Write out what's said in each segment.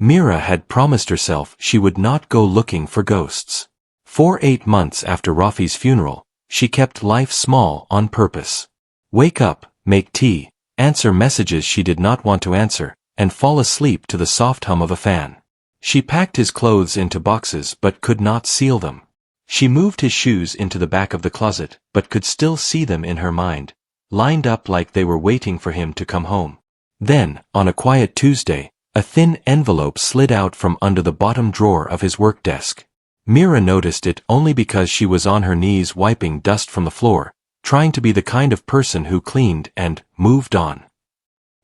Mira had promised herself she would not go looking for ghosts. For 8 months after Rafi's funeral, she kept life small on purpose. Wake up, make tea, answer messages she did not want to answer, and fall asleep to the soft hum of a fan. She packed his clothes into boxes but could not seal them. She moved his shoes into the back of the closet but could still see them in her mind, lined up like they were waiting for him to come home. Then, on a quiet Tuesday, a thin envelope slid out from under the bottom drawer of his work desk. Mira noticed it only because she was on her knees wiping dust from the floor, trying to be the kind of person who cleaned and moved on.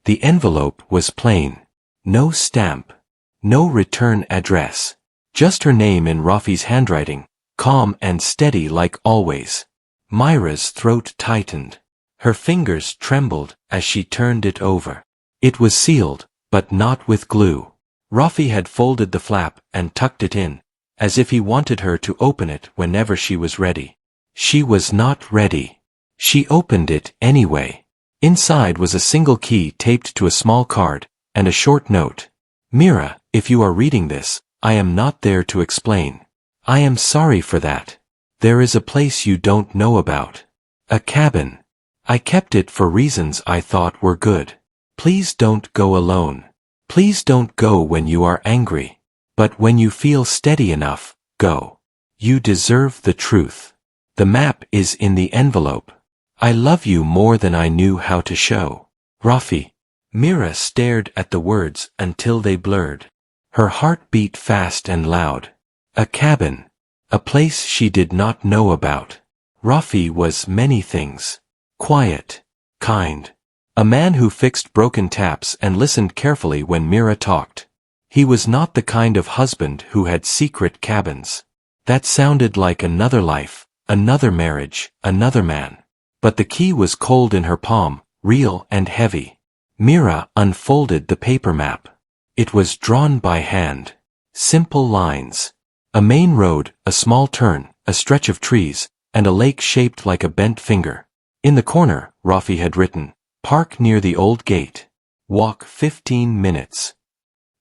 The envelope was plain. No stamp. No return address. Just her name in Rafi's handwriting, calm and steady like always. Myra's throat tightened. Her fingers trembled as she turned it over. It was sealed, but not with glue. Rafi had folded the flap and tucked it in, as if he wanted her to open it whenever she was ready. She was not ready. She opened it anyway. Inside was a single key taped to a small card, and a short note. Mira, if you are reading this, I am not there to explain. I am sorry for that. There is a place you don't know about. A cabin. I kept it for reasons I thought were good. Please don't go alone. Please don't go when you are angry. But when you feel steady enough, go. You deserve the truth. The map is in the envelope. I love you more than I knew how to show. Rafi. Mira stared at the words until they blurred. Her heart beat fast and loud. A cabin. A place she did not know about. Rafi was many things. Quiet. Kind. A man who fixed broken taps and listened carefully when Mira talked. He was not the kind of husband who had secret cabins. That sounded like another life, another marriage, another man. But the key was cold in her palm, real and heavy. Mira unfolded the paper map. It was drawn by hand. Simple lines. A main road, a small turn, a stretch of trees, and a lake shaped like a bent finger. In the corner, Rafi had written, "Park near the old gate. Walk 15 minutes."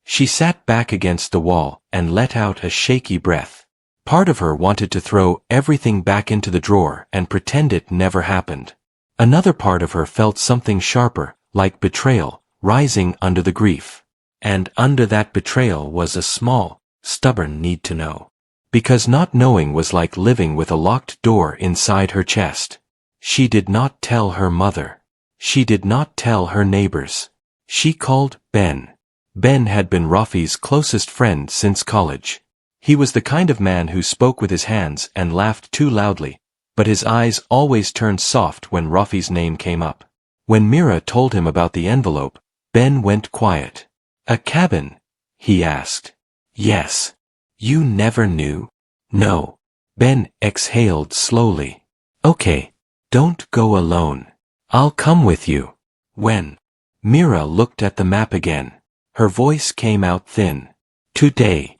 She sat back against the wall and let out a shaky breath. Part of her wanted to throw everything back into the drawer and pretend it never happened. Another part of her felt something sharper, like betrayal, rising under the grief. And under that betrayal was a small, stubborn need to know. Because not knowing was like living with a locked door inside her chest. She did not tell her mother. She did not tell her neighbors. She called Ben. Ben had been Rafi's closest friend since college. He was the kind of man who spoke with his hands and laughed too loudly, but his eyes always turned soft when Rafi's name came up. When Mira told him about the envelope, Ben went quiet. "A cabin?" he asked. "Yes." "You never knew?" "No." Ben exhaled slowly. "Okay. Don't go alone. I'll come with you." "When?" Mira looked at the map again. Her voice came out thin. "Today."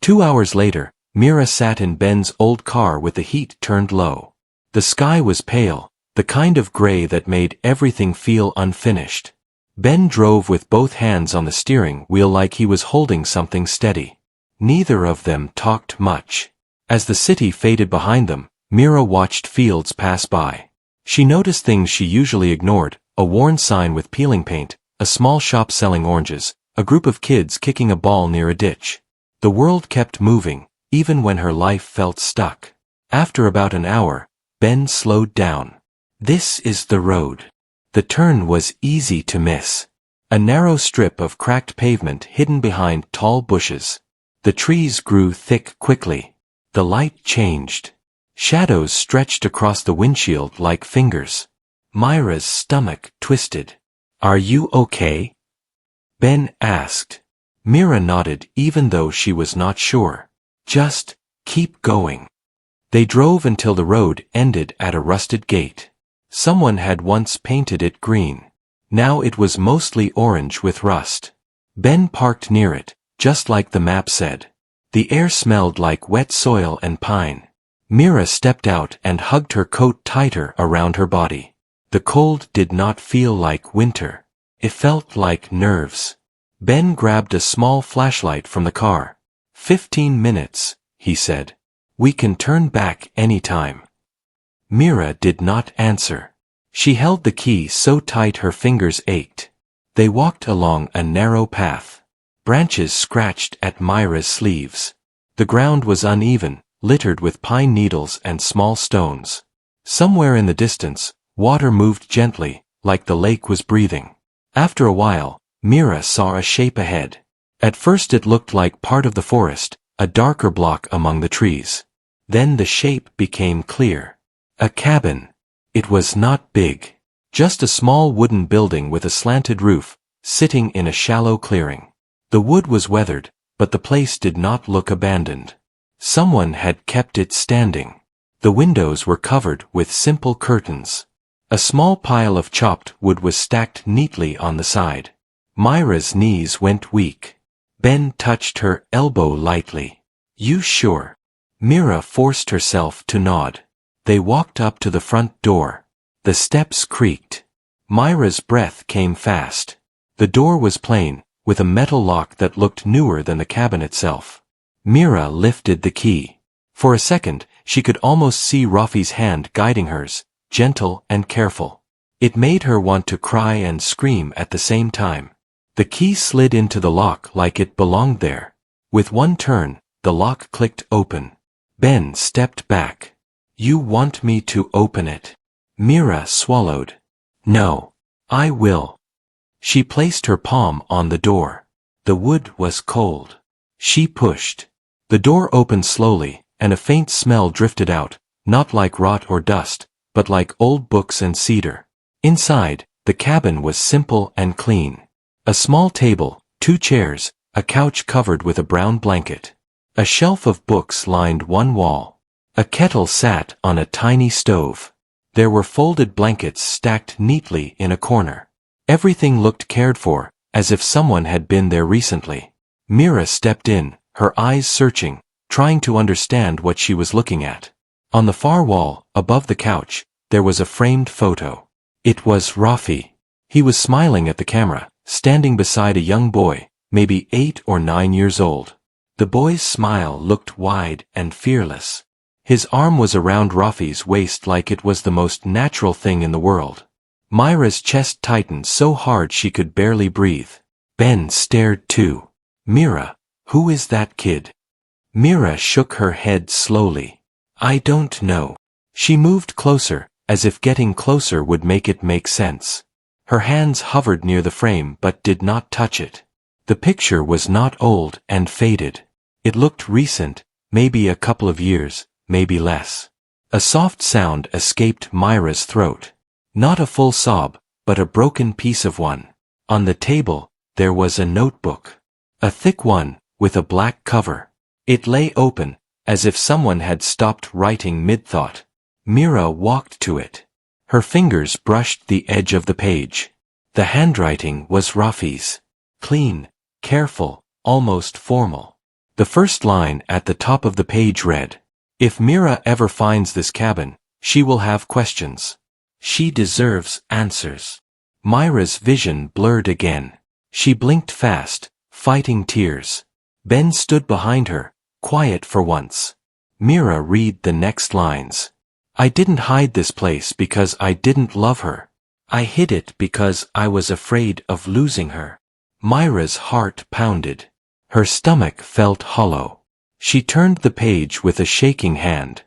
2 hours later, Mira sat in Ben's old car with the heat turned low. The sky was pale, the kind of gray that made everything feel unfinished. Ben drove with both hands on the steering wheel like he was holding something steady. Neither of them talked much. As the city faded behind them, Mira watched fields pass by. She noticed things she usually ignored, a worn sign with peeling paint, a small shop selling oranges, a group of kids kicking a ball near a ditch. The world kept moving, even when her life felt stuck. After about an hour, Ben slowed down. "This is the road." The turn was easy to miss. A narrow strip of cracked pavement hidden behind tall bushes. The trees grew thick quickly. The light changed. Shadows stretched across the windshield like fingers. Myra's stomach twisted. "Are you okay?" Ben asked. Mira nodded even though she was not sure. "Just keep going." They drove until the road ended at a rusted gate. Someone had once painted it green. Now it was mostly orange with rust. Ben parked near it, just like the map said. The air smelled like wet soil and pine. Mira stepped out and hugged her coat tighter around her body. The cold did not feel like winter. It felt like nerves. Ben grabbed a small flashlight from the car. 15 minutes, he said. We can turn back any time. Mira did not answer. She held the key so tight her fingers ached. They walked along a narrow path. Branches scratched at Myra's sleeves. The ground was uneven, littered with pine needles and small stones. Somewhere in the distance, water moved gently, like the lake was breathing. After a while, Mira saw a shape ahead. At first it looked like part of the forest, a darker block among the trees. Then the shape became clear. A cabin. It was not big. Just a small wooden building with a slanted roof, sitting in a shallow clearing. The wood was weathered, but the place did not look abandoned. Someone had kept it standing. The windows were covered with simple curtains. A small pile of chopped wood was stacked neatly on the side. Myra's knees went weak. Ben touched her elbow lightly. You sure? Mira forced herself to nod. They walked up to the front door. The steps creaked. Myra's breath came fast. The door was plain, with a metal lock that looked newer than the cabin itself. Mira lifted the key. For a second, she could almost see Rafi's hand guiding hers, gentle and careful. It made her want to cry and scream at the same time. The key slid into the lock like it belonged there. With one turn, the lock clicked open. Ben stepped back. You want me to open it? Mira swallowed. No. I will. She placed her palm on the door. The wood was cold. She pushed. The door opened slowly, and a faint smell drifted out, not like rot or dust, but like old books and cedar. Inside, the cabin was simple and clean. A small table, 2 chairs, a couch covered with a brown blanket. A shelf of books lined one wall. A kettle sat on a tiny stove. There were folded blankets stacked neatly in a corner. Everything looked cared for, as if someone had been there recently. Mira stepped in, her eyes searching, trying to understand what she was looking at. On the far wall, above the couch, there was a framed photo. It was Rafi. He was smiling at the camera, standing beside a young boy, maybe 8 or 9 years old. The boy's smile looked wide and fearless. His arm was around Rafi's waist like it was the most natural thing in the world. Myra's chest tightened so hard she could barely breathe. Ben stared too. Mira, who is that kid? Mira shook her head slowly. I don't know. She moved closer, as if getting closer would make it make sense. Her hands hovered near the frame but did not touch it. The picture was not old and faded. It looked recent, maybe a couple of years, maybe less. A soft sound escaped Myra's throat. Not a full sob, but a broken piece of one. On the table, there was a notebook. A thick one, with a black cover. It lay open, as if someone had stopped writing mid-thought. Mira walked to it. Her fingers brushed the edge of the page. The handwriting was Rafi's. Clean, careful, almost formal. The first line at the top of the page read, If Mira ever finds this cabin, she will have questions. She deserves answers. Myra's vision blurred again. She blinked fast, fighting tears. Ben stood behind her, quiet for once. Mira read the next lines. I didn't hide this place because I didn't love her. I hid it because I was afraid of losing her. Myra's heart pounded. Her stomach felt hollow. She turned the page with a shaking hand.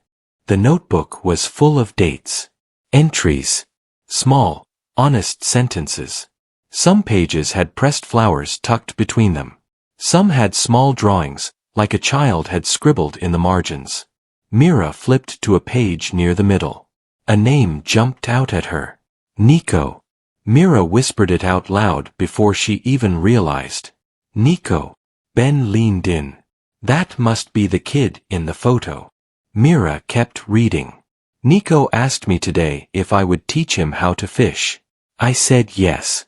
The notebook was full of dates. Entries. Small, honest sentences. Some pages had pressed flowers tucked between them. Some had small drawings, like a child had scribbled in the margins. Mira flipped to a page near the middle. A name jumped out at her. Nico. Mira whispered it out loud before she even realized. Nico. Ben leaned in. That must be the kid in the photo. Mira kept reading. Nico asked me today if I would teach him how to fish. I said yes.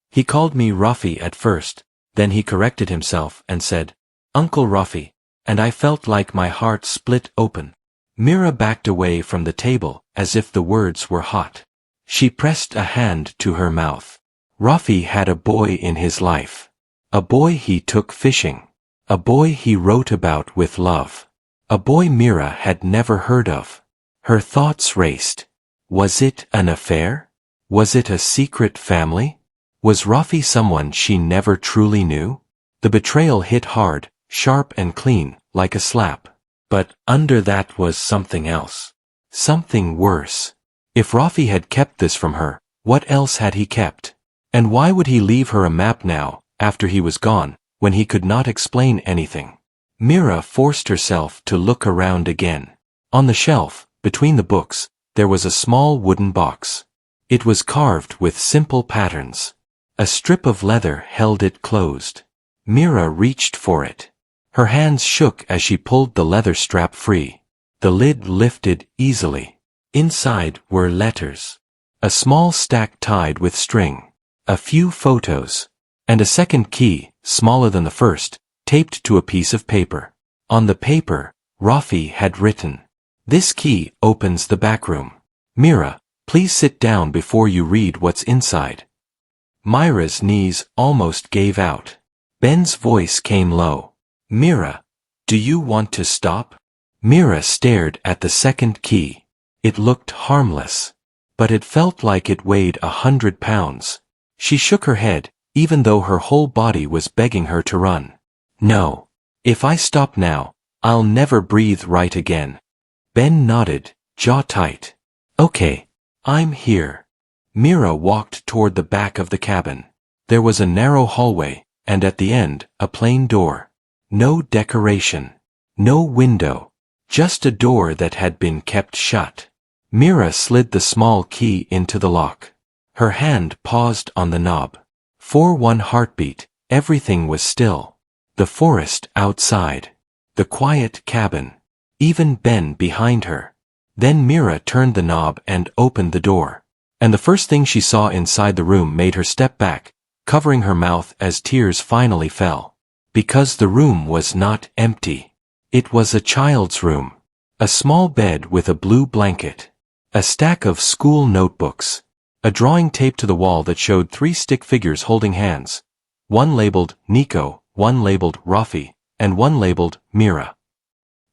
He called me Rafi at first, then he corrected himself and said, Uncle Rafi, and I felt like my heart split open. Mira backed away from the table as if the words were hot. She pressed a hand to her mouth. Rafi had a boy in his life. A boy he took fishing. A boy he wrote about with love. A boy Mira had never heard of. Her thoughts raced. Was it an affair? Was it a secret family? Was Rafi someone she never truly knew? The betrayal hit hard, sharp and clean, like a slap. But under that was something else. Something worse. If Rafi had kept this from her, what else had he kept? And why would he leave her a map now, after he was gone, when he could not explain anything? Mira forced herself to look around again. On the shelf, between the books, there was a small wooden box. It was carved with simple patterns. A strip of leather held it closed. Mira reached for it. Her hands shook as she pulled the leather strap free. The lid lifted easily. Inside were letters. A small stack tied with string. A few photos. And a second key, smaller than the first, taped to a piece of paper. On the paper, Rafi had written, "This key opens the back room. Mira, please sit down before you read what's inside." Myra's knees almost gave out. Ben's voice came low. "Mira, do you want to stop?" Mira stared at the second key. It looked harmless. But it felt like it weighed 100 pounds. She shook her head, even though her whole body was begging her to run. "No. If I stop now, I'll never breathe right again." Ben nodded, jaw tight. "Okay. I'm here." Mira walked toward the back of the cabin. There was a narrow hallway, and at the end, a plain door. No decoration. No window. Just a door that had been kept shut. Mira slid the small key into the lock. Her hand paused on the knob. For one heartbeat, everything was still. The forest outside. The quiet cabin. Even Ben behind her. Then Mira turned the knob and opened the door. And the first thing she saw inside the room made her step back, covering her mouth as tears finally fell. Because the room was not empty. It was a child's room. A small bed with a blue blanket. A stack of school notebooks. A drawing taped to the wall that showed 3 stick figures holding hands. One labeled Nico, one labeled Rafi, and one labeled Mira.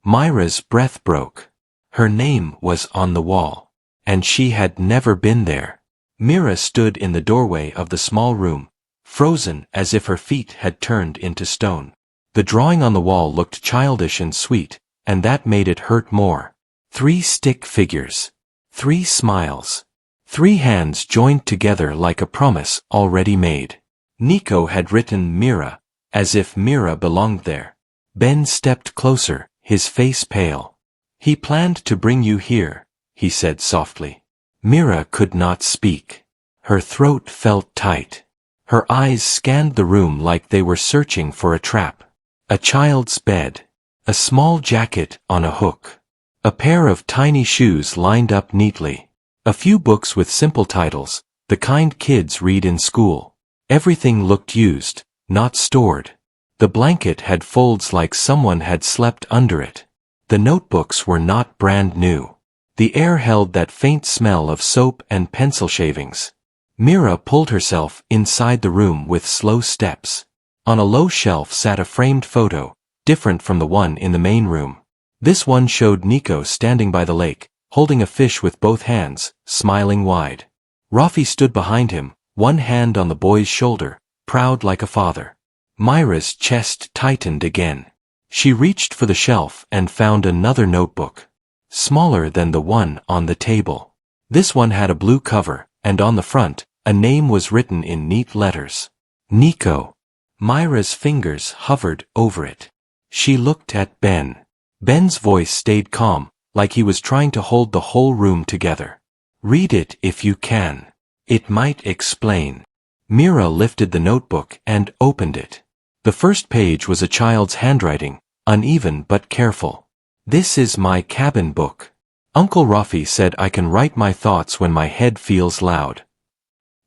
Myra's breath broke. Her name was on the wall. And she had never been there. Mira stood in the doorway of the small room, frozen as if her feet had turned into stone. The drawing on the wall looked childish and sweet, and that made it hurt more. 3 stick figures. 3 smiles. 3 hands joined together like a promise already made. Nico had written Mira, as if Mira belonged there. Ben stepped closer, his face pale. "He planned to bring you here," he said softly. Mira could not speak. Her throat felt tight. Her eyes scanned the room like they were searching for a trap. A child's bed. A small jacket on a hook. A pair of tiny shoes lined up neatly. A few books with simple titles, the kind kids read in school. Everything looked used, not stored. The blanket had folds like someone had slept under it. The notebooks were not brand new. The air held that faint smell of soap and pencil shavings. Mira pulled herself inside the room with slow steps. On a low shelf sat a framed photo, different from the one in the main room. This one showed Nico standing by the lake, holding a fish with both hands, smiling wide. Rafi stood behind him, one hand on the boy's shoulder, proud like a father. Myra's chest tightened again. She reached for the shelf and found another notebook. Smaller than the one on the table. This one had a blue cover, and on the front, a name was written in neat letters. Nico. Myra's fingers hovered over it. She looked at Ben. Ben's voice stayed calm, like he was trying to hold the whole room together. "Read it if you can. It might explain." Mira lifted the notebook and opened it. The first page was a child's handwriting, uneven but careful. "This is my cabin book. Uncle Rafi said I can write my thoughts when my head feels loud."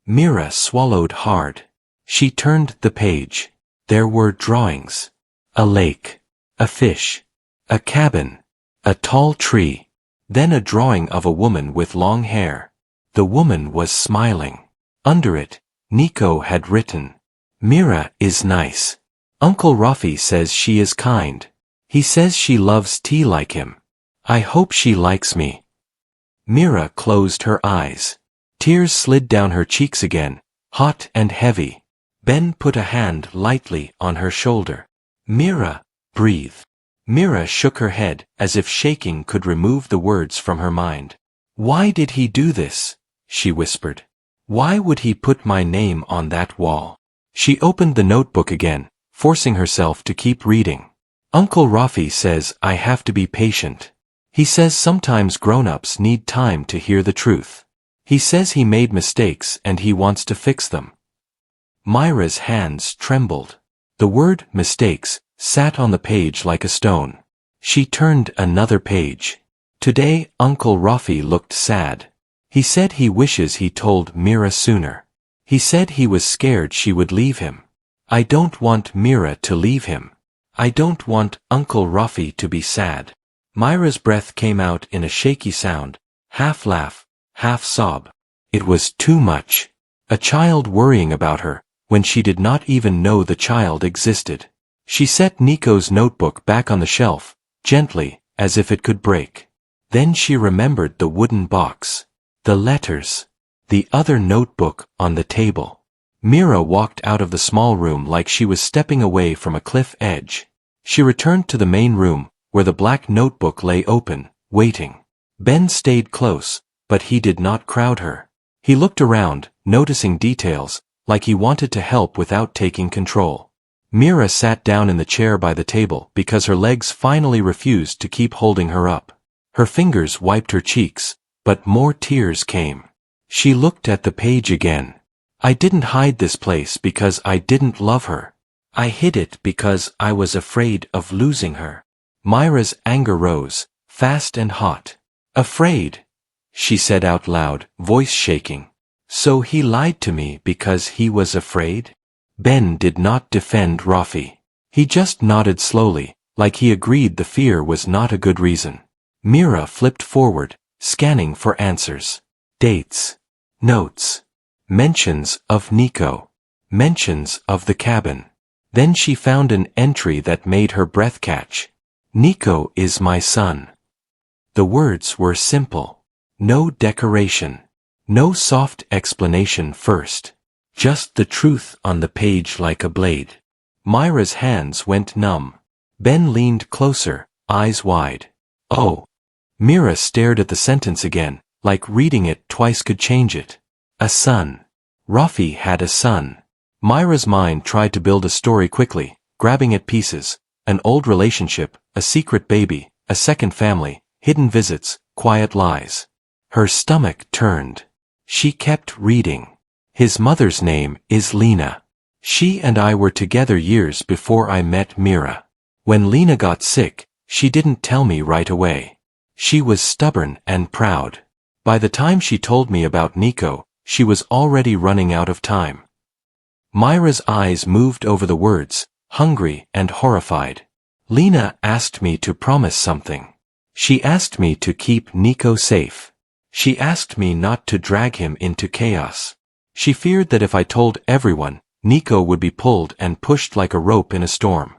Mira swallowed hard. She turned the page. There were drawings. A lake. A fish. A cabin. A tall tree. Then a drawing of a woman with long hair. The woman was smiling. Under it, Nico had written, Mira is nice. Uncle Rafi says she is kind. He says she loves tea like him. I hope she likes me. Mira closed her eyes. Tears slid down her cheeks again, hot and heavy. Ben put a hand lightly on her shoulder. Mira, breathe. Mira shook her head as if shaking could remove the words from her mind. Why did he do this? She whispered. Why would he put my name on that wall? She opened the notebook again, forcing herself to keep reading. Uncle Rafi says I have to be patient. He says sometimes grown-ups need time to hear the truth. He says he made mistakes and he wants to fix them. Myra's hands trembled. The word mistakes sat on the page like a stone. She turned another page. Today Uncle Rafi looked sad. He said he wishes he told Mira sooner. He said he was scared she would leave him. I don't want Mira to leave him. I don't want Uncle Rafi to be sad. Myra's breath came out in a shaky sound, half laugh, half sob. It was too much. A child worrying about her, when she did not even know the child existed. She set Nico's notebook back on the shelf, gently, as if it could break. Then she remembered the wooden box, the letters, the other notebook on the table. Mira walked out of the small room like she was stepping away from a cliff edge. She returned to the main room, where the black notebook lay open, waiting. Ben stayed close, but he did not crowd her. He looked around, noticing details, like he wanted to help without taking control. Mira sat down in the chair by the table because her legs finally refused to keep holding her up. Her fingers wiped her cheeks, but more tears came. She looked at the page again. I didn't hide this place because I didn't love her. I hid it because I was afraid of losing her. Myra's anger rose, fast and hot. Afraid, she said out loud, voice shaking. So he lied to me because he was afraid? Ben did not defend Rafi. He just nodded slowly, like he agreed the fear was not a good reason. Mira flipped forward, scanning for answers. Dates. Notes. Mentions of Nico. Mentions of the cabin. Then she found an entry that made her breath catch. Nico is my son. The words were simple. No decoration. No soft explanation first. Just the truth on the page like a blade. Myra's hands went numb. Ben leaned closer, eyes wide. Oh. Mira stared at the sentence again, like reading it twice could change it. A son. Rafi had a son. Myra's mind tried to build a story quickly, grabbing at pieces. An old relationship, a secret baby, a second family, hidden visits, quiet lies. Her stomach turned. She kept reading. His mother's name is Lena. She and I were together years before I met Mira. When Lena got sick, she didn't tell me right away. She was stubborn and proud. By the time she told me about Nico, she was already running out of time. Myra's eyes moved over the words, hungry and horrified. Lena asked me to promise something. She asked me to keep Nico safe. She asked me not to drag him into chaos. She feared that if I told everyone, Nico would be pulled and pushed like a rope in a storm.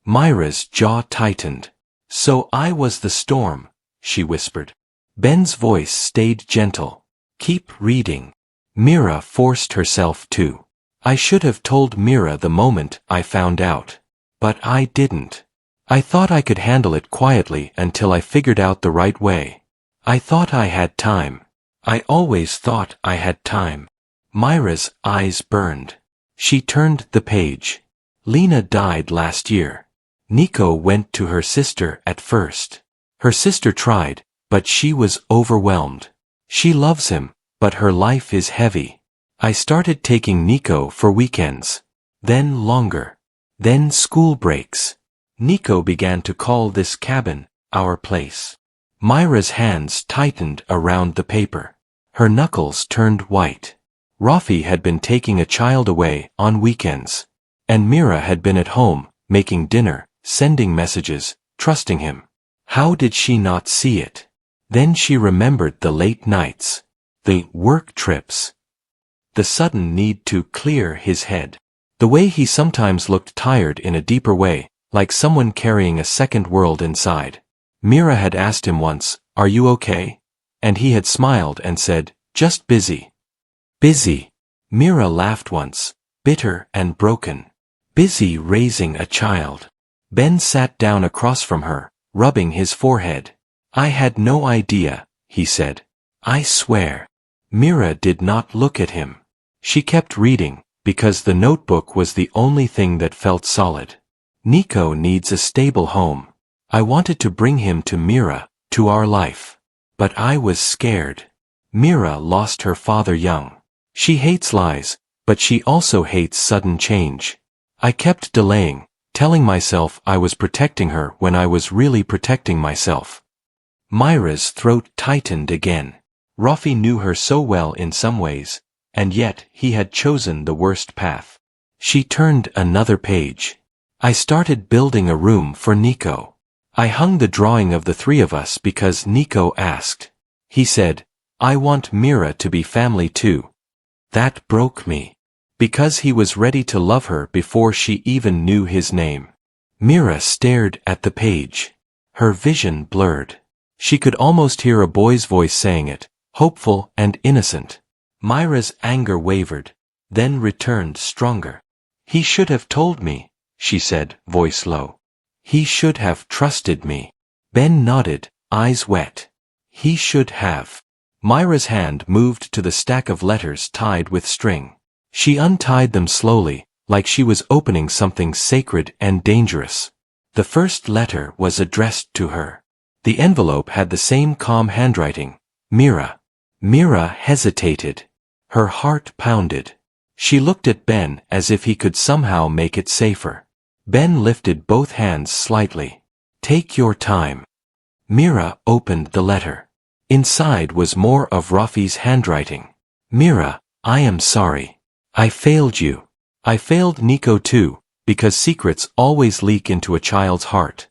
Myra's jaw tightened. So I was the storm, she whispered. Ben's voice stayed gentle. Keep reading. Mira forced herself to. I should have told Mira the moment I found out. But I didn't. I thought I could handle it quietly until I figured out the right way. I thought I had time. I always thought I had time. Myra's eyes burned. She turned the page. Lena died last year. Nico went to her sister at first. Her sister tried, but she was overwhelmed. She loves him, but her life is heavy. I started taking Nico for weekends. Then longer. Then school breaks. Nico began to call this cabin our place. Myra's hands tightened around the paper. Her knuckles turned white. Rafi had been taking a child away on weekends. And Mira had been at home, making dinner, sending messages, trusting him. How did she not see it? Then she remembered the late nights. The work trips. The sudden need to clear his head. The way he sometimes looked tired in a deeper way, like someone carrying a second world inside. Mira had asked him once, "Are you okay?" And he had smiled and said, "Just busy." Busy. Mira laughed once, bitter and broken. Busy raising a child. Ben sat down across from her, rubbing his forehead. "I had no idea," he said. "I swear." Mira did not look at him. She kept reading, because the notebook was the only thing that felt solid. "Nico needs a stable home. I wanted to bring him to Mira, to our life. But I was scared. Mira lost her father young. She hates lies, but she also hates sudden change. I kept delaying, telling myself I was protecting her when I was really protecting myself." Myra's throat tightened again. Rafi knew her so well in some ways, and yet he had chosen the worst path. She turned another page. "I started building a room for Nico. I hung the drawing of the three of us because Nico asked. He said, 'I want Mira to be family too.' That broke me. Because he was ready to love her before she even knew his name." Mira stared at the page. Her vision blurred. She could almost hear a boy's voice saying it, hopeful and innocent. Myra's anger wavered, then returned stronger. "He should have told me," she said, voice low. "He should have trusted me." Ben nodded, eyes wet. "He should have." Myra's hand moved to the stack of letters tied with string. She untied them slowly, like she was opening something sacred and dangerous. The first letter was addressed to her. The envelope had the same calm handwriting, Mira. Mira hesitated. Her heart pounded. She looked at Ben as if he could somehow make it safer. Ben lifted both hands slightly. "Take your time." Mira opened the letter. Inside was more of Rafi's handwriting. "Mira, I am sorry. I failed you. I failed Nico too, because secrets always leak into a child's heart."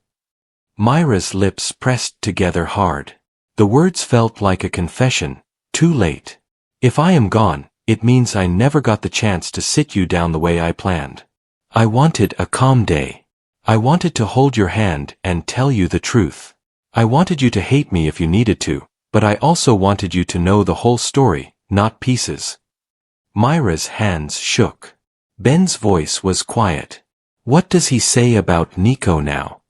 Myra's lips pressed together hard. The words felt like a confession, too late. "If I am gone, it means I never got the chance to sit you down the way I planned. I wanted a calm day. I wanted to hold your hand and tell you the truth. I wanted you to hate me if you needed to, but I also wanted you to know the whole story, not pieces." Myra's hands shook. Ben's voice was quiet. "What does he say about Nico now?"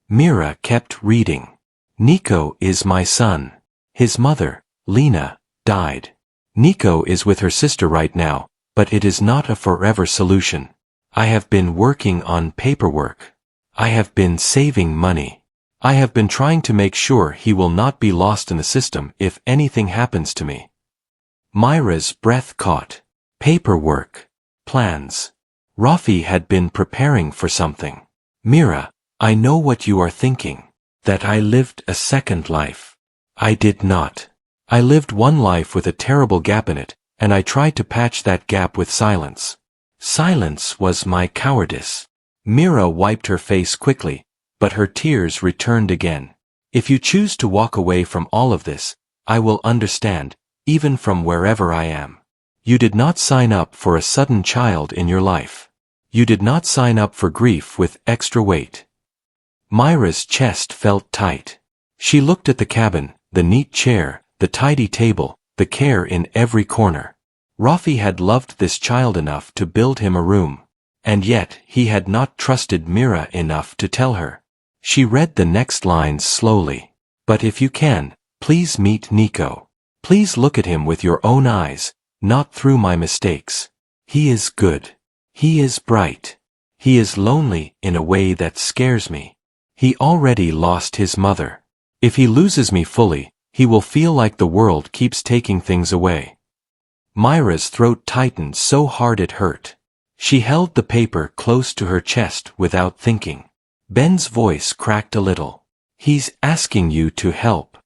Mira kept reading. "Nico is my son. His mother, Lena, died. Nico is with her sister right now, but it is not a forever solution. I have been working on paperwork. I have been saving money. I have been trying to make sure he will not be lost in the system if anything happens to me." Myra's breath caught. Paperwork. Plans. Rafi had been preparing for something. "Mira, I know what you are thinking. That I lived a second life. I did not. I lived one life with a terrible gap in it, and I tried to patch that gap with silence. Silence was my cowardice." Mira wiped her face quickly, but her tears returned again. "If you choose to walk away from all of this, I will understand, even from wherever I am. You did not sign up for a sudden child in your life. You did not sign up for grief with extra weight." Myra's chest felt tight. She looked at the cabin, the neat chair, the tidy table, the care in every corner. Rafi had loved this child enough to build him a room. And yet he had not trusted Mira enough to tell her. She read the next lines slowly. "But if you can, please meet Nico. Please look at him with your own eyes, not through my mistakes. He is good. He is bright. He is lonely in a way that scares me. He already lost his mother. If he loses me fully, he will feel like the world keeps taking things away." Myra's throat tightened so hard it hurt. She held the paper close to her chest without thinking. Ben's voice cracked a little. "He's asking you to help."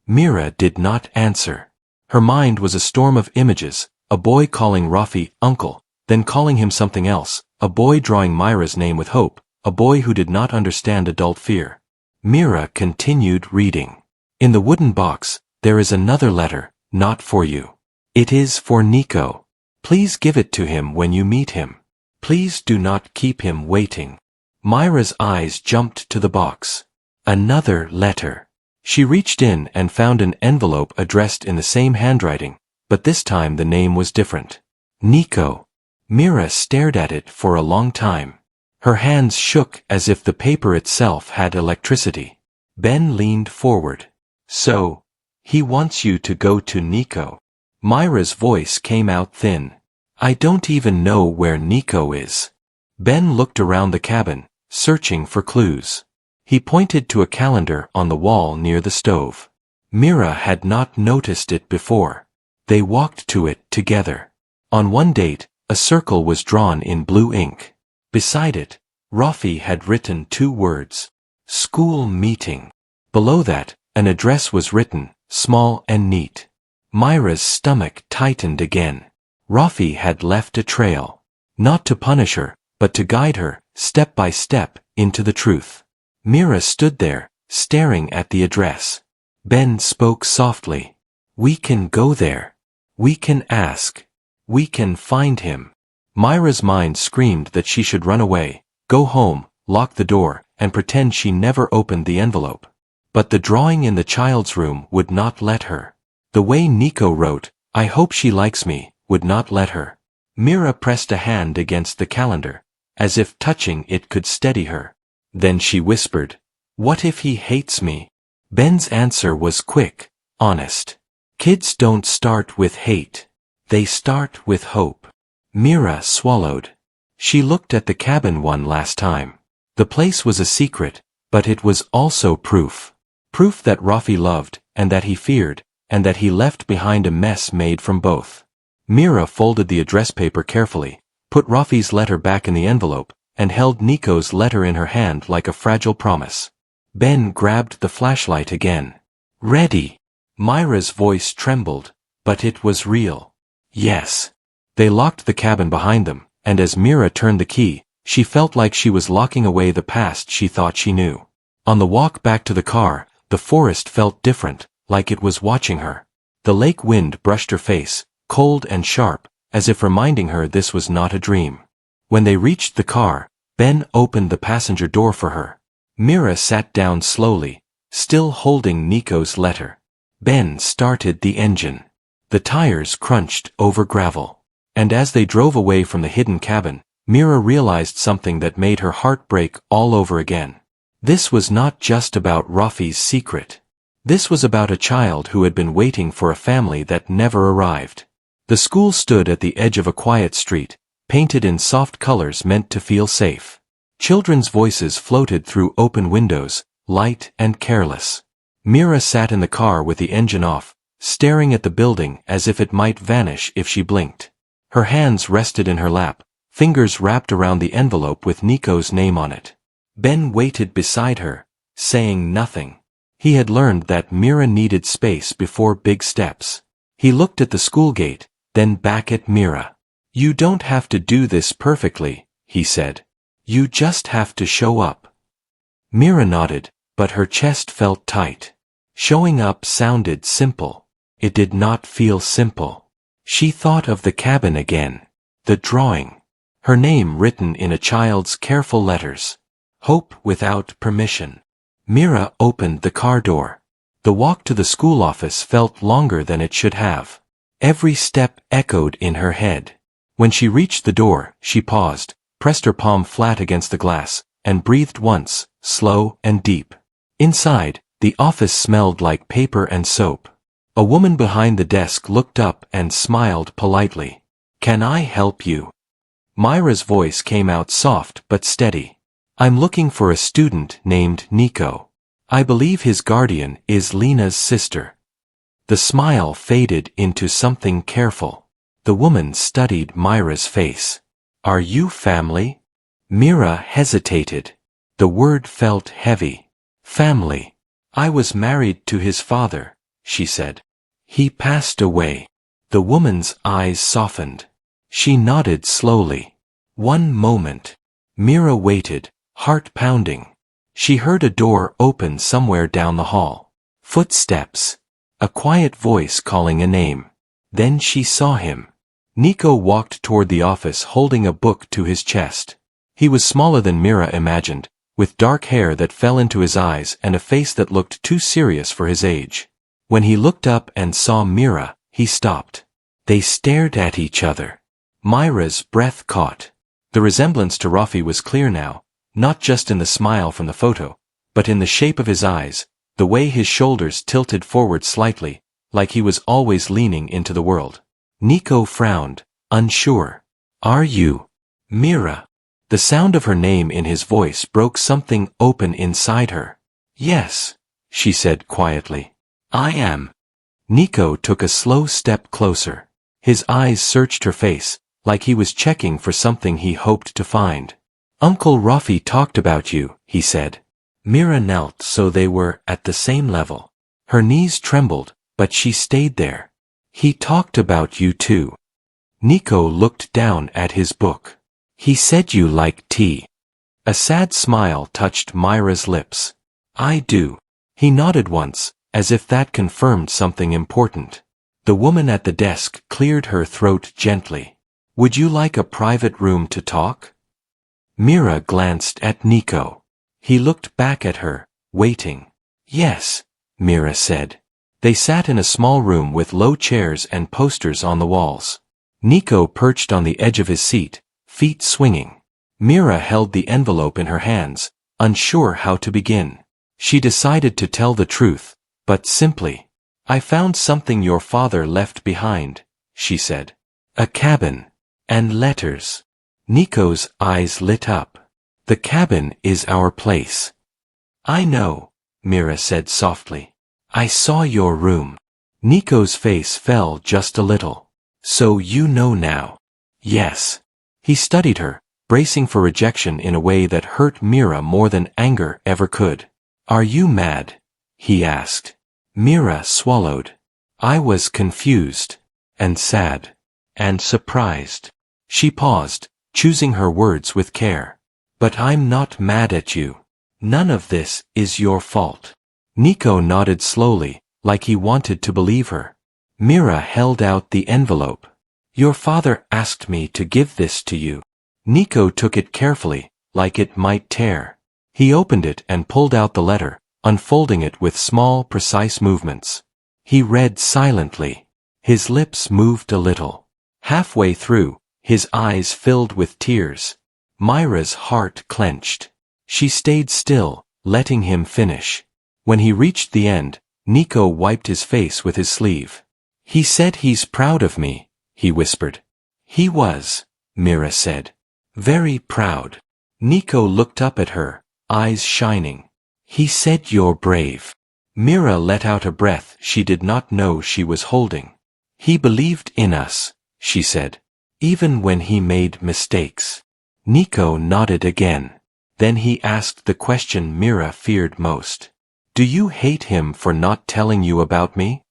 Mira did not answer. Her mind was a storm of images, a boy calling Rafi uncle, then calling him something else, a boy drawing Myra's name with hope, a boy who did not understand adult fear. Mira continued reading. "In the wooden box, there is another letter, not for you. It is for Nico. Please give it to him when you meet him. Please do not keep him waiting. Myra's eyes jumped to the box. Another letter. She reached in and found an envelope addressed in the same handwriting, but this time the name was different. Nico. Myra stared at it for a long time. Her hands shook as if the paper itself had electricity. Ben leaned forward. So, he wants you to go to Nico. Myra's voice came out thin. I don't even know where Nico is. Ben looked around the cabin, searching for clues. He pointed to a calendar on the wall near the stove. Myra had not noticed it before. They walked to it together. On one date, a circle was drawn in blue ink. Beside it, Rafi had written 2 words. School meeting. Below that, an address was written, small and neat. Myra's stomach tightened again. Rafi had left a trail. Not to punish her, but to guide her, step by step, into the truth. Myra stood there, staring at the address. Ben spoke softly. We can go there. We can ask. We can find him. Myra's mind screamed that she should run away, go home, lock the door, and pretend she never opened the envelope. But the drawing in the child's room would not let her. The way Nico wrote, I hope she likes me, would not let her. Myra pressed a hand against the calendar, as if touching it could steady her. Then she whispered, What if he hates me? Ben's answer was quick, honest. Kids don't start with hate. They start with hope. Myra swallowed. She looked at the cabin one last time. The place was a secret, but it was also proof. Proof that Rafi loved, and that he feared, and that he left behind a mess made from both. Myra folded the address paper carefully, put Rafi's letter back in the envelope, and held Nico's letter in her hand like a fragile promise. Ben grabbed the flashlight again. Ready. Myra's voice trembled, but it was real. Yes. They locked the cabin behind them, and as Myra turned the key, she felt like she was locking away the past she thought she knew. On the walk back to the car, the forest felt different, like it was watching her. The lake wind brushed her face, cold and sharp, as if reminding her this was not a dream. When they reached the car, Ben opened the passenger door for her. Myra sat down slowly, still holding Nico's letter. Ben started the engine. The tires crunched over gravel. And as they drove away from the hidden cabin, Myra realized something that made her heart break all over again. This was not just about Rafi's secret. This was about a child who had been waiting for a family that never arrived. The school stood at the edge of a quiet street, painted in soft colors meant to feel safe. Children's voices floated through open windows, light and careless. Myra sat in the car with the engine off, staring at the building as if it might vanish if she blinked. Her hands rested in her lap, fingers wrapped around the envelope with Nico's name on it. Ben waited beside her, saying nothing. He had learned that Myra needed space before big steps. He looked at the school gate, then back at Myra. You don't have to do this perfectly, he said. You just have to show up. Myra nodded, but her chest felt tight. Showing up sounded simple. It did not feel simple. She thought of the cabin again. The drawing. Her name written in a child's careful letters. Hope without permission. Myra opened the car door. The walk to the school office felt longer than it should have. Every step echoed in her head. When she reached the door, she paused, pressed her palm flat against the glass, and breathed once, slow and deep. Inside, the office smelled like paper and soap. A woman behind the desk looked up and smiled politely. Can I help you? Myra's voice came out soft but steady. I'm looking for a student named Nico. I believe his guardian is Lena's sister. The smile faded into something careful. The woman studied Myra's face. Are you family? Myra hesitated. The word felt heavy. Family. I was married to his father, she said. He passed away. The woman's eyes softened. She nodded slowly. One moment. Myra waited, heart pounding. She heard a door open somewhere down the hall. Footsteps. A quiet voice calling a name. Then she saw him. Nico walked toward the office holding a book to his chest. He was smaller than Mira imagined, with dark hair that fell into his eyes and a face that looked too serious for his age. When he looked up and saw Mira, he stopped. They stared at each other. Myra's breath caught. The resemblance to Rafi was clear now, not just in the smile from the photo, but in the shape of his eyes, the way his shoulders tilted forward slightly, like he was always leaning into the world. Nico frowned, unsure. Are you Mira? The sound of her name in his voice broke something open inside her. Yes, she said quietly. I am. Nico took a slow step closer. His eyes searched her face, like he was checking for something he hoped to find. Uncle Rafi talked about you, he said. Mira knelt so they were at the same level. Her knees trembled, but she stayed there. He talked about you too. Nico looked down at his book. He said you like tea. A sad smile touched Myra's lips. I do. He nodded once, as if that confirmed something important. The woman at the desk cleared her throat gently. Would you like a private room to talk? Mira glanced at Nico. He looked back at her, waiting. Yes, Mira said. They sat in a small room with low chairs and posters on the walls. Nico perched on the edge of his seat, feet swinging. Mira held the envelope in her hands, unsure how to begin. She decided to tell the truth, but simply. I found something your father left behind, she said. A cabin. And letters. Nico's eyes lit up. The cabin is our place. I know, Mira said softly. I saw your room. Nico's face fell just a little. So you know now. Yes. He studied her, bracing for rejection in a way that hurt Mira more than anger ever could. Are you mad? He asked. Mira swallowed. I was confused. And sad. And surprised. She paused, choosing her words with care. But I'm not mad at you. None of this is your fault. Nico nodded slowly, like he wanted to believe her. Mira held out the envelope. Your father asked me to give this to you. Nico took it carefully, like it might tear. He opened it and pulled out the letter, unfolding it with small, precise movements. He read silently. His lips moved a little. Halfway through, his eyes filled with tears. Myra's heart clenched. She stayed still, letting him finish. When he reached the end, Nico wiped his face with his sleeve. He said he's proud of me, he whispered. He was, Mira said. Very proud. Nico looked up at her, eyes shining. He said you're brave. Mira let out a breath she did not know she was holding. He believed in us, she said. Even when he made mistakes. Nico nodded again. Then he asked the question Mira feared most. Do you hate him for not telling you about me?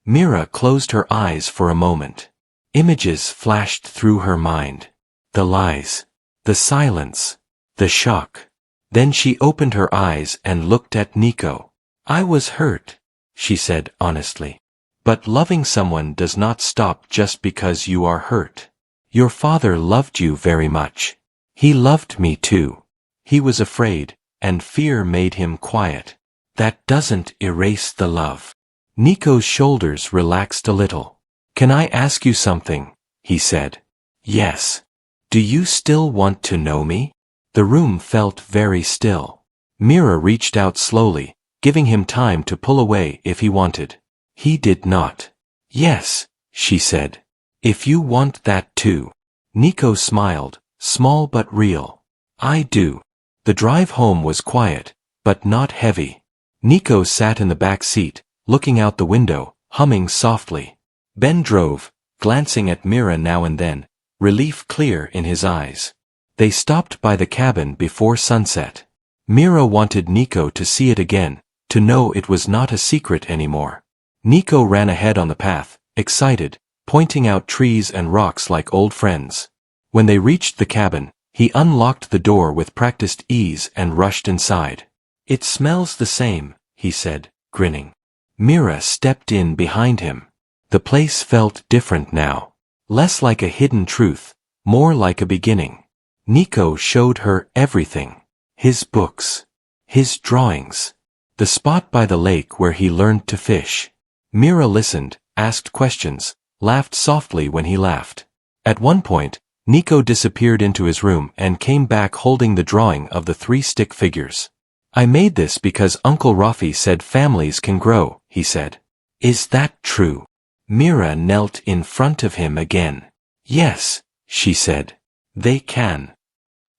Mira closed her eyes for a moment. Images flashed through her mind. The lies. The silence. The shock. Then she opened her eyes and looked at Nico. I was hurt, she said honestly. But loving someone does not stop just because you are hurt. Your father loved you very much. He loved me too. He was afraid, and fear made him quiet. That doesn't erase the love. Nico's shoulders relaxed a little. Can I ask you something? He said. Yes. Do you still want to know me? The room felt very still. Mira reached out slowly, giving him time to pull away if he wanted. He did not. Yes, she said. If you want that too. Nico smiled, small but real. I do. The drive home was quiet, but not heavy. Nico sat in the back seat, looking out the window, humming softly. Ben drove, glancing at Mira now and then, relief clear in his eyes. They stopped by the cabin before sunset. Mira wanted Nico to see it again, to know it was not a secret anymore. Nico ran ahead on the path, excited, pointing out trees and rocks like old friends. When they reached the cabin, he unlocked the door with practiced ease and rushed inside. It smells the same, he said, grinning. Mira stepped in behind him. The place felt different now. Less like a hidden truth, more like a beginning. Nico showed her everything. His books. His drawings. The spot by the lake where he learned to fish. Mira listened, asked questions, laughed softly when he laughed. At one point, Nico disappeared into his room and came back holding the drawing of the 3 stick figures. I made this because Uncle Rafi said families can grow, he said. Is that true? Mira knelt in front of him again. Yes, she said. They can.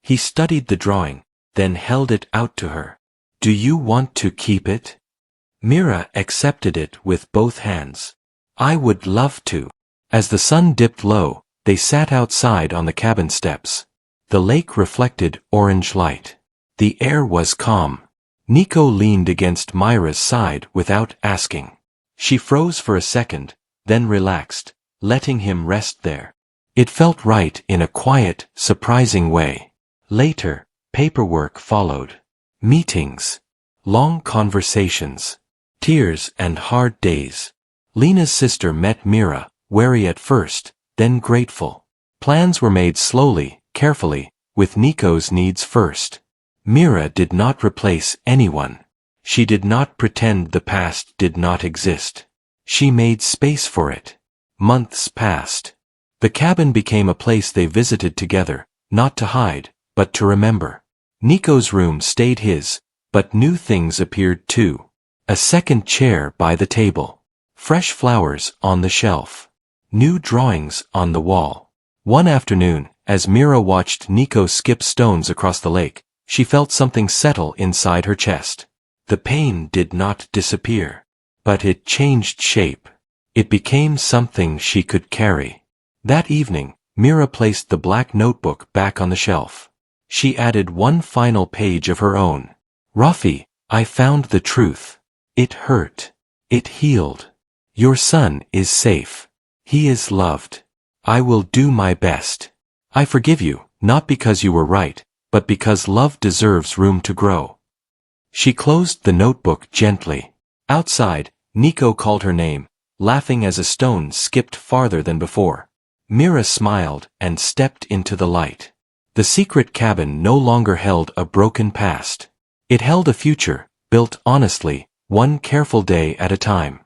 He studied the drawing, then held it out to her. Do you want to keep it? Mira accepted it with both hands. I would love to. As the sun dipped low, they sat outside on the cabin steps. The lake reflected orange light. The air was calm. Nico leaned against Myra's side without asking. She froze for a second, then relaxed, letting him rest there. It felt right in a quiet, surprising way. Later, paperwork followed. Meetings. Long conversations. Tears and hard days. Lena's sister met Mira, wary at first, then grateful. Plans were made slowly, carefully, with Nico's needs first. Mira did not replace anyone. She did not pretend the past did not exist. She made space for it. Months passed. The cabin became a place they visited together, not to hide, but to remember. Nico's room stayed his, but new things appeared too. A second chair by the table. Fresh flowers on the shelf. New drawings on the wall. One afternoon, as Mira watched Nico skip stones across the lake, she felt something settle inside her chest. The pain did not disappear. But it changed shape. It became something she could carry. That evening, Mira placed the black notebook back on the shelf. She added one final page of her own. Rafi, I found the truth. It hurt. It healed. Your son is safe. He is loved. I will do my best. I forgive you, not because you were right, but because love deserves room to grow. She closed the notebook gently. Outside, Nico called her name, laughing as a stone skipped farther than before. Mira smiled and stepped into the light. The secret cabin no longer held a broken past. It held a future, built honestly, one careful day at a time.